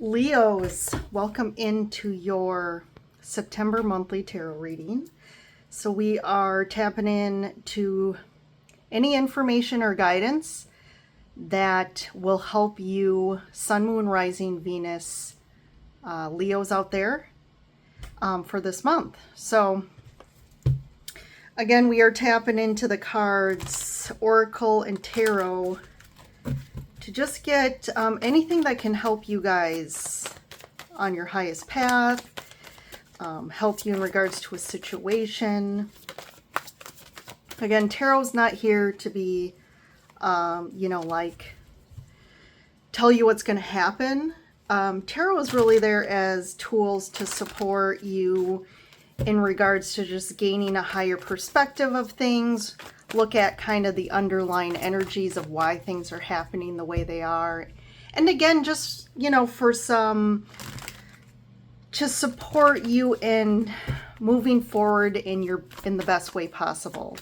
Leos, welcome into your September monthly tarot reading. So we are tapping in to any information or guidance that will help you, Sun, Moon, Rising, Venus, Leos out there for this month. So again, we are tapping into the cards, Oracle and Tarot, to just get anything that can help you guys on your highest path, help you in regards to a situation. Again, Tarot's not here to be, like tell you what's going to happen. Tarot is really there as tools to support you in regards to just gaining a higher perspective of things, look at kind of the underlying energies of why things are happening the way they are. And again, just, for some, to support you in moving forward in the best way possible.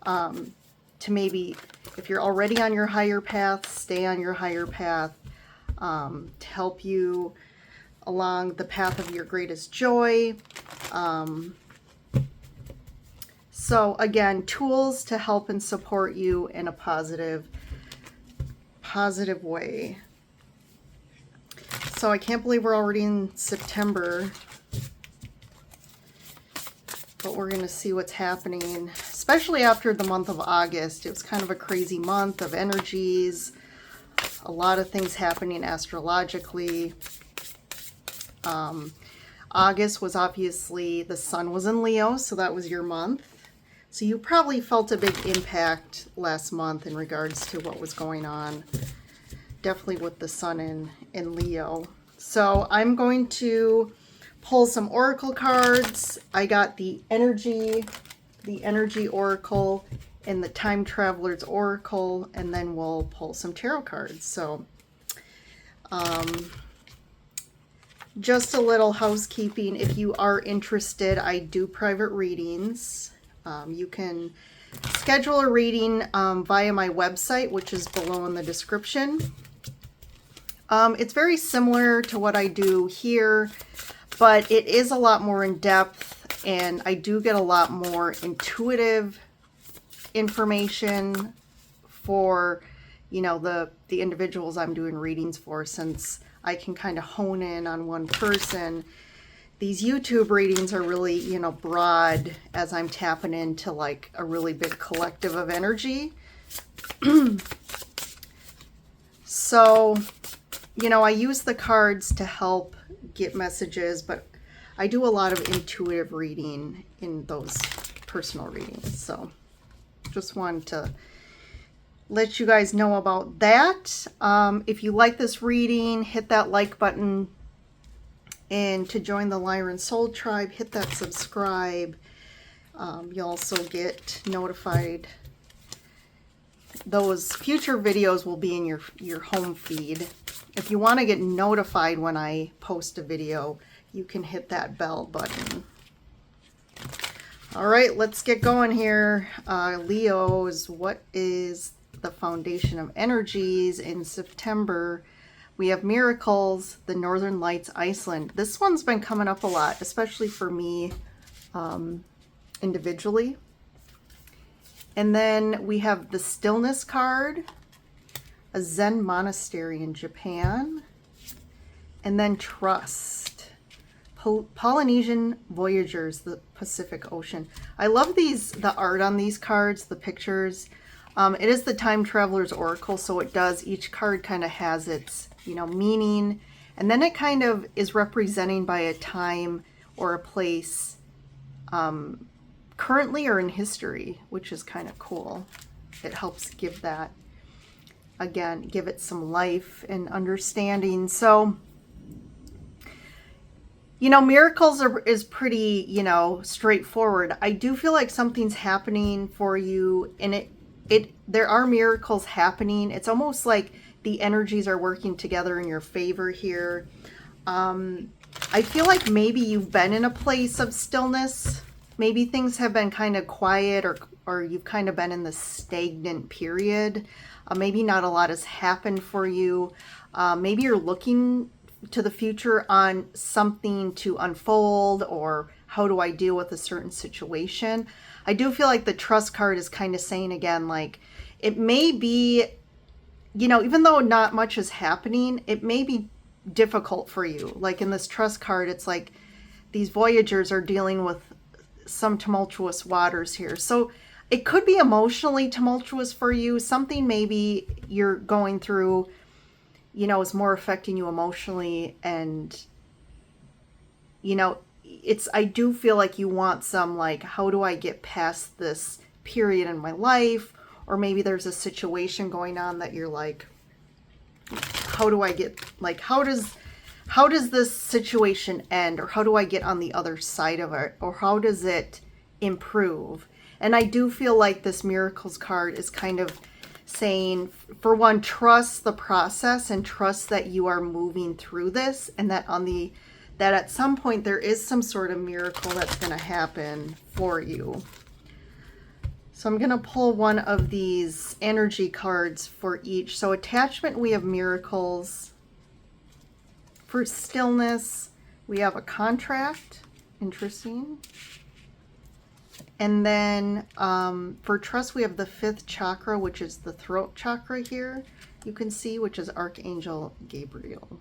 To maybe, if you're already on your higher path, stay on your higher path, to help you along the path of your greatest joy. So again, tools to help and support you in a positive way. So I can't believe we're already in September, but we're going to see what's happening, especially after the month of August. It was kind of a crazy month of energies, a lot of things happening astrologically. August was obviously, the sun was in Leo, so that was your month. So you probably felt a big impact last month in regards to what was going on. Definitely with the sun in Leo. So I'm going to pull some oracle cards. I got the energy oracle and the time traveler's oracle, and then we'll pull some tarot cards. So just a little housekeeping. If you are interested, I do private readings. You can schedule a reading via my website, which is below in the description. It's very similar to what I do here, but it is a lot more in depth, and I do get a lot more intuitive information for, the individuals I'm doing readings for, since I can kind of hone in on one person. These YouTube readings are really, broad, as I'm tapping into like a really big collective of energy. So, I use the cards to help get messages, but I do a lot of intuitive reading in those personal readings. So just wanted to let you guys know about that. If you like this reading, hit that like button. And to join the Lyran Soul Tribe, hit that subscribe. You'll also get notified. Those future videos will be in your home feed. If you want to get notified when I post a video, you can hit that bell button. All right, let's get going here. Leos, what is the foundation of energies in September? We have Miracles, the Northern Lights, Iceland. This one's been coming up a lot, especially for me individually. And then we have the Stillness card, a Zen monastery in Japan, and then Trust, Polynesian Voyagers, the Pacific Ocean. I love the art on these cards, the pictures. It is the Time Traveler's Oracle, so each card kind of has its meaning, and then it kind of is representing by a time or a place currently or in history, which is kind of cool. It helps give that, again, give it some life and understanding. So miracles is pretty straightforward. I do feel like something's happening for you, and there are miracles happening. It's almost like the energies are working together in your favor here. I feel like maybe you've been in a place of stillness. Maybe things have been kind of quiet, or you've kind of been in this stagnant period. Maybe not a lot has happened for you. Maybe you're looking to the future on something to unfold, or how do I deal with a certain situation. I do feel like the trust card is kind of saying again, like, it may be, you know, even though not much is happening, it may be difficult for you. Like in this trust card, it's like these voyagers are dealing with some tumultuous waters here. So it could be emotionally tumultuous for you. Something maybe you're going through, you know, is more affecting you emotionally. And, you know, I do feel like you want some, like, how do I get past this period in my life? Or maybe there's a situation going on that you're like, how do I get, like, how does this situation end? Or how do I get on the other side of it? Or how does it improve? And I do feel like this Miracles card is kind of saying, for one, trust the process and trust that you are moving through this, and that that at some point there is some sort of miracle that's going to happen for you. So I'm going to pull one of these energy cards for each. So attachment, we have miracles. For stillness, we have a contract. Interesting. And then for trust, we have the 5th chakra, which is the throat chakra here. You can see, which is Archangel Gabriel.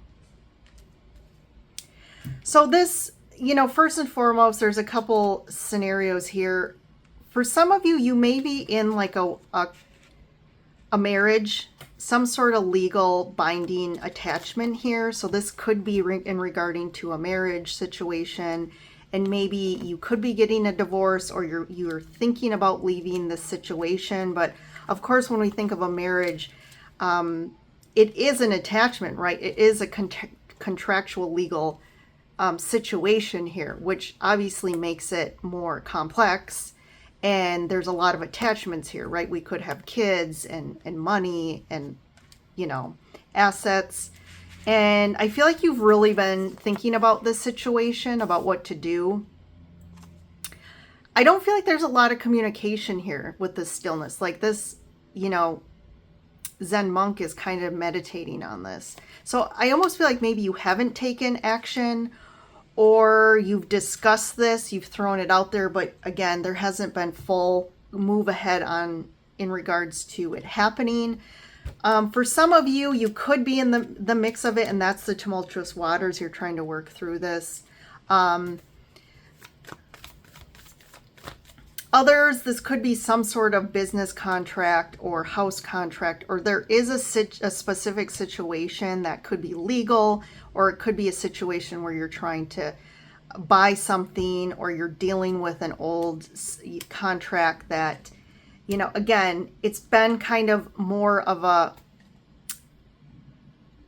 So this, you know, first and foremost, there's a couple scenarios here. For some of you, you may be in like a marriage, some sort of legal binding attachment here. So this could be in regarding to a marriage situation, and maybe you could be getting a divorce, or you're thinking about leaving this situation. But of course, when we think of a marriage, it is an attachment, right? It is a contractual legal situation here, which obviously makes it more complex. And there's a lot of attachments here, right? We could have kids and money and, you know, assets. And I feel like you've really been thinking about this situation, about what to do. I don't feel like there's a lot of communication here with this stillness. Like this, you know, Zen monk is kind of meditating on this. So I almost feel like maybe you haven't taken action, or you've discussed this, you've thrown it out there, but again, there hasn't been full move ahead on in regards to it happening. For some of you, you could be in the mix of it, and that's the tumultuous waters. You're trying to work through this. Others, this could be some sort of business contract or house contract, or there is a specific situation that could be legal, or it could be a situation where you're trying to buy something, or you're dealing with an old contract that, you know, again, it's been kind of more of a,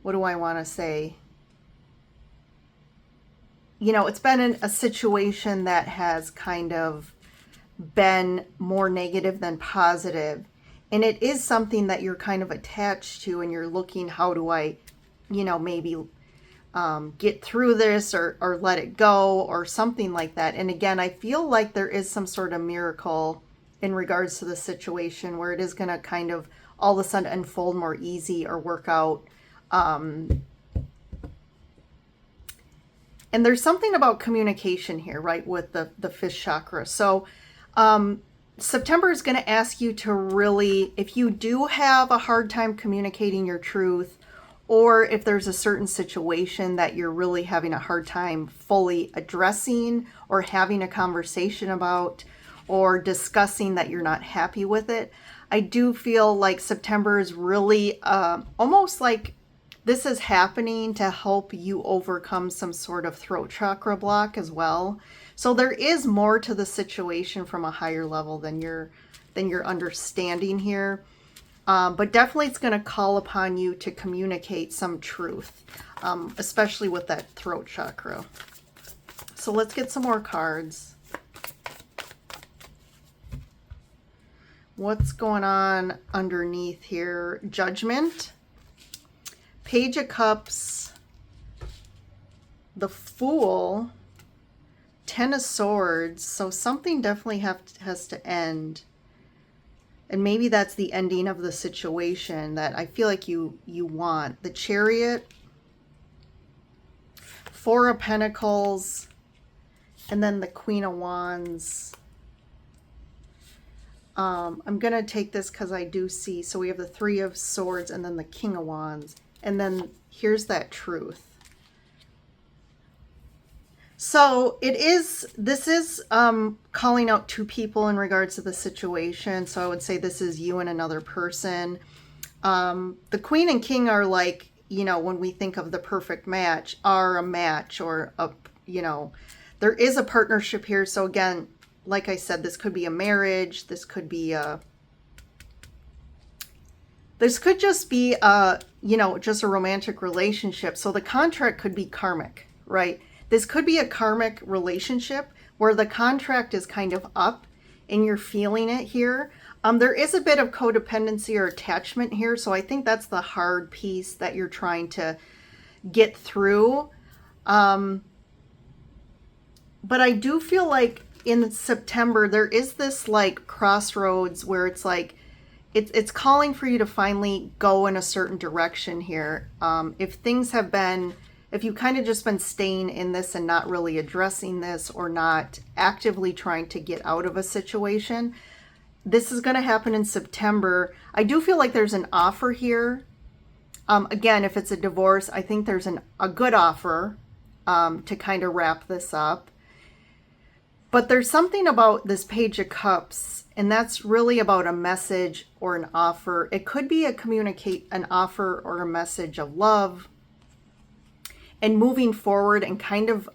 what do I want to say? You know, it's been a situation that has kind of been more negative than positive. And it is something that you're kind of attached to, and you're looking, how do I, you know, maybe get through this, or let it go, or something like that. And again, I feel like there is some sort of miracle in regards to the situation where it is going to kind of all of a sudden unfold more easy or work out. And there's something about communication here, right, with the 5th chakra. So September is going to ask you to really, if you do have a hard time communicating your truth, or if there's a certain situation that you're really having a hard time fully addressing, or having a conversation about, or discussing that you're not happy with it, I do feel like September is really almost like this is happening to help you overcome some sort of throat chakra block as well. So there is more to the situation from a higher level than you're understanding here. But definitely it's going to call upon you to communicate some truth, especially with that throat chakra. So let's get some more cards. What's going on underneath here? Judgment, Page of Cups, the Fool, Ten of Swords. So something definitely has to end. And maybe that's the ending of the situation that I feel like you want. The Chariot, Four of Pentacles, and then the Queen of Wands. I'm going to take this because I do see, so we have the Three of Swords and then the King of Wands. And then here's that Truth. So this is calling out two people in regards to the situation. So I would say this is you and another person. The Queen and King are like, you know, when we think of the perfect match, are a match or a, you know, there is a partnership here. So again, like I said, this could be a marriage. This could be this could just be you know, just a romantic relationship. So the contract could be karmic, right? This could be a karmic relationship where the contract is kind of up and you're feeling it here. There is a bit of codependency or attachment here. So I think that's the hard piece that you're trying to get through. But I do feel like in September, there is this like crossroads where it's like, it's calling for you to finally go in a certain direction here. If things have been, if you've kind of just been staying in this and not really addressing this or not actively trying to get out of a situation, this is going to happen in September. I do feel like there's an offer here. Again, if it's a divorce, I think there's a good offer to kind of wrap this up. But there's something about this Page of Cups, and that's really about a message or an offer. It could be an offer or a message of love and moving forward, and kind of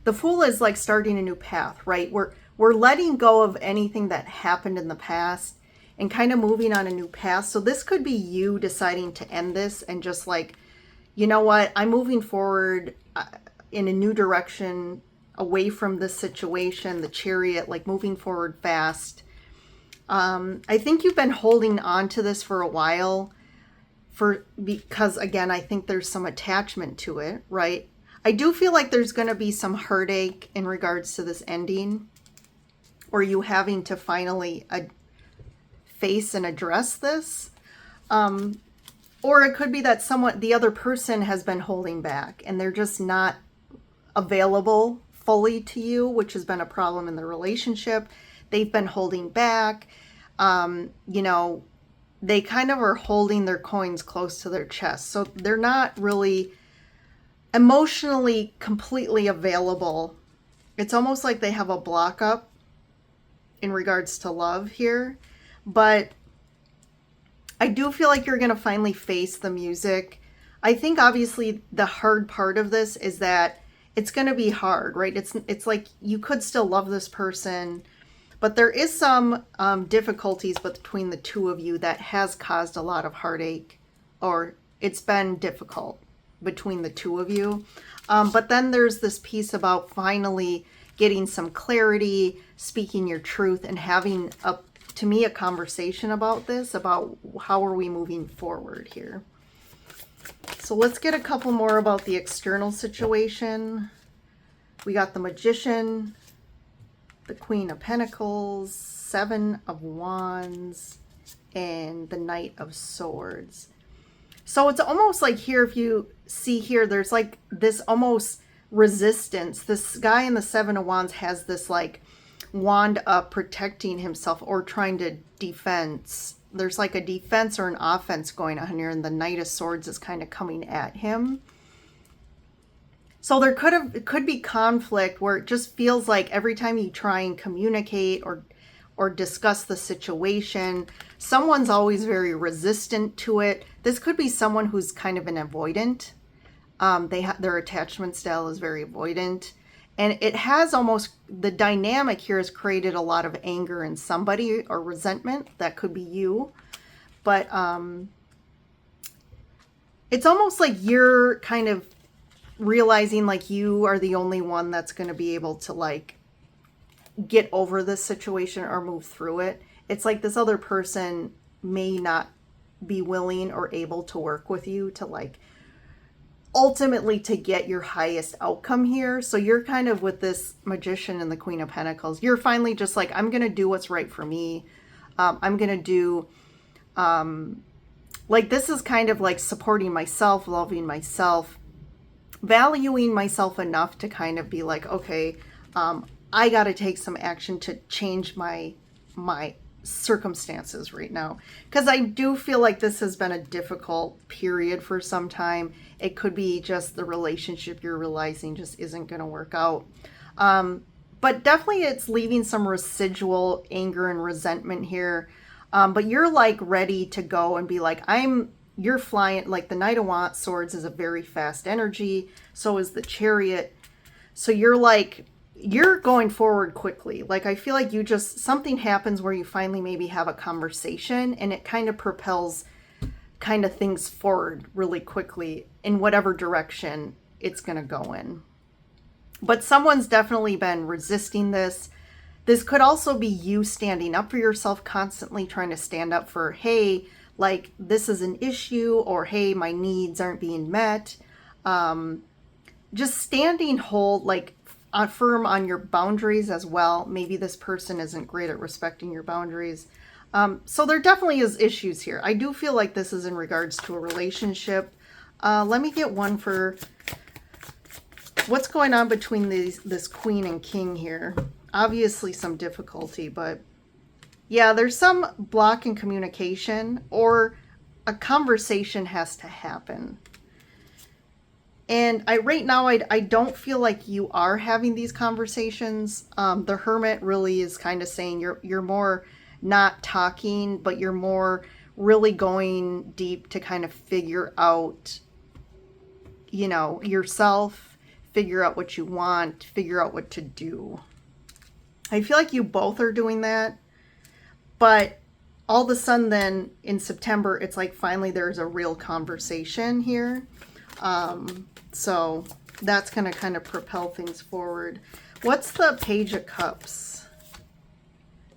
the Fool is like starting a new path, right? We're letting go of anything that happened in the past and kind of moving on a new path. So this could be you deciding to end this and just like, you know what, I'm moving forward in a new direction, away from this situation, the Chariot, like moving forward fast. I think you've been holding on to this for a while because again, I think there's some attachment to it, right? I do feel like there's going to be some heartache in regards to this ending, or you having to finally face and address this. Or it could be that the other person has been holding back and they're just not available fully to you, which has been a problem in the relationship. They've been holding back. You know, they kind of are holding their coins close to their chest. So they're not really emotionally completely available. It's almost like they have a block up in regards to love here. But I do feel like you're going to finally face the music. I think obviously the hard part of this is that it's going to be hard, right? It's like you could still love this person, but there is some difficulties between the two of you that has caused a lot of heartache, or it's been difficult between the two of you. But then there's this piece about finally getting some clarity, speaking your truth, and having to me, a conversation about this, about how are we moving forward here. So let's get a couple more about the external situation. We got the Magician, the Queen of Pentacles, Seven of Wands, and the Knight of Swords. So it's almost like here, if you see here, there's like this almost resistance. This guy in the Seven of Wands has this like wand up protecting himself or trying to defense. There's like a defense or an offense going on here, and the Knight of Swords is kind of coming at him. So there could be conflict where it just feels like every time you try and communicate or discuss the situation, someone's always very resistant to it. This could be someone who's kind of an avoidant. Their attachment style is very avoidant. And it has almost, the dynamic here has created a lot of anger in somebody or resentment. That could be you. But it's almost like you're kind of realizing like you are the only one that's going to be able to like get over this situation or move through it. It's like this other person may not be willing or able to work with you to like ultimately to get your highest outcome here. So you're kind of with this Magician and the Queen of Pentacles. You're finally just like, I'm going to do what's right for me. I'm going to do, like, this is kind of like supporting myself, loving myself. valuing myself enough to kind of be like, okay, I got to take some action to change my circumstances right now, because I do feel like this has been a difficult period for some time. It could be just the relationship you're realizing just isn't going to work out. But definitely it's leaving some residual anger and resentment here. But you're like ready to go and be like, you're flying. Like the Knight of Swords is a very fast energy. So is the Chariot. So you're going forward quickly. Like I feel like something happens where you finally maybe have a conversation and it kind of propels kind of things forward really quickly in whatever direction it's going to go in. But someone's definitely been resisting this. This could also be you standing up for yourself, constantly trying to stand up for, hey, like this is an issue, or hey, my needs aren't being met. Just standing like firm on your boundaries as well. Maybe this person isn't great at respecting your boundaries. So there definitely is issues here. I do feel like this is in regards to a relationship. Let me get one for what's going on between this Queen and King here. Obviously some difficulty, but yeah, there's some block in communication, or a conversation has to happen. And right now, I don't feel like you are having these conversations. The Hermit really is kind of saying you're more not talking, but you're more really going deep to kind of figure out, yourself, figure out what you want, figure out what to do. I feel like you both are doing that, but all of a sudden then in September, it's like finally there's a real conversation here. So that's going to kind of propel things forward. What's the Page of Cups?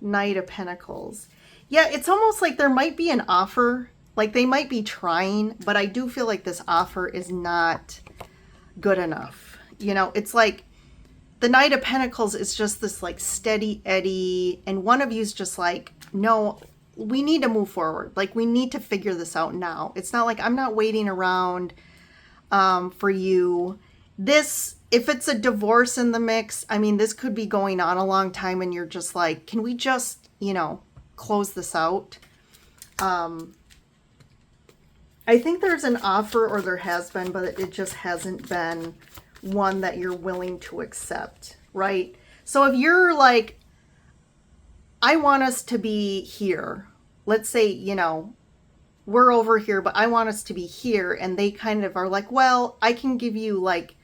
Knight of Pentacles. Yeah, it's almost like there might be an offer. Like they might be trying, but I do feel like this offer is not good enough. It's like the Knight of Pentacles is just this like steady eddy, and one of you's just like, no, we need to move forward. Like we need to figure this out now. It's not like I'm not waiting around for you. If it's a divorce in the mix, I mean, this could be going on a long time and you're just like, can we just, close this out? I think there's an offer, or there has been, but it just hasn't been one that you're willing to accept, right? So if you're like, I want us to be here, let's say, we're over here, but I want us to be here. And they kind of are like, well, I can give you like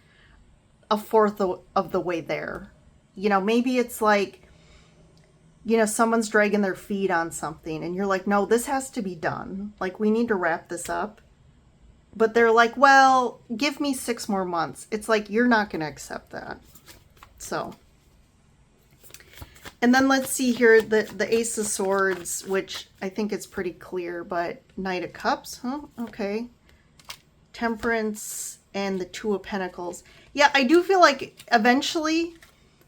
a fourth of the way there. Maybe it's like, someone's dragging their feet on something and you're like, no, this has to be done. Like, we need to wrap this up. But they're like, well, give me 6 more months. It's like, you're not going to accept that. So, and then let's see here, the Ace of Swords, which I think it's pretty clear, but Knight of Cups, huh? Okay. Temperance and the Two of Pentacles. Yeah, I do feel like eventually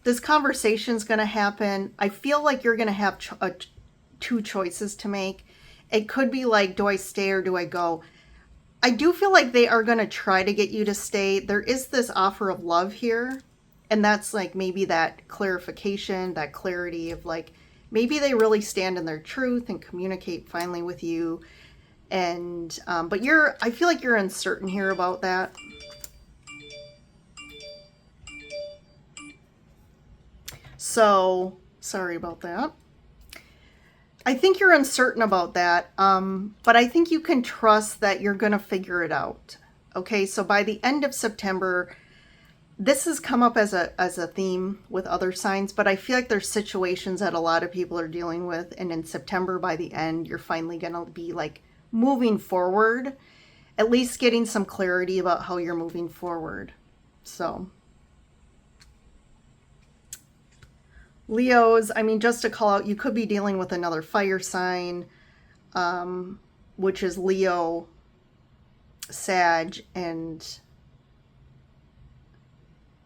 this conversation is going to happen. I feel like you're going to have 2 choices to make. It could be like, do I stay or do I go? I do feel like they are going to try to get you to stay. There is this offer of love here. And that's like maybe that clarification, that clarity of like, maybe they really stand in their truth and communicate finally with you. And, but I feel like you're uncertain here about that. So, sorry about that. I think you're uncertain about that, but I think you can trust that you're going to figure it out. Okay, so by the end of September, this has come up as a theme with other signs, but I feel like there's situations that a lot of people are dealing with, and in September, by the end, you're finally going to be like moving forward, at least getting some clarity about how you're moving forward. So Leos, I mean, just to call out, you could be dealing with another fire sign, which is Leo, Sag, and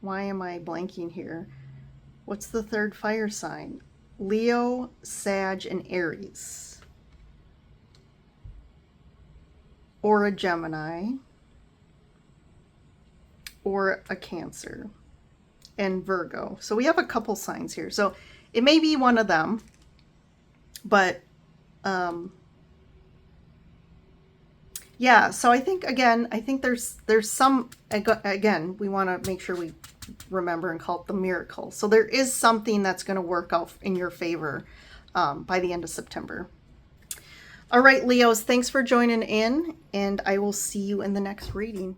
why am I blanking here? What's the third fire sign? Leo, Sag, and Aries. Or a Gemini. or a Cancer, and Virgo. So we have a couple signs here. So it may be one of them, but yeah, so I think, again, I think there's some, again, we want to make sure we remember and call it the miracle. So there is something that's going to work out in your favor by the end of September. All right, Leos, thanks for joining in, and I will see you in the next reading.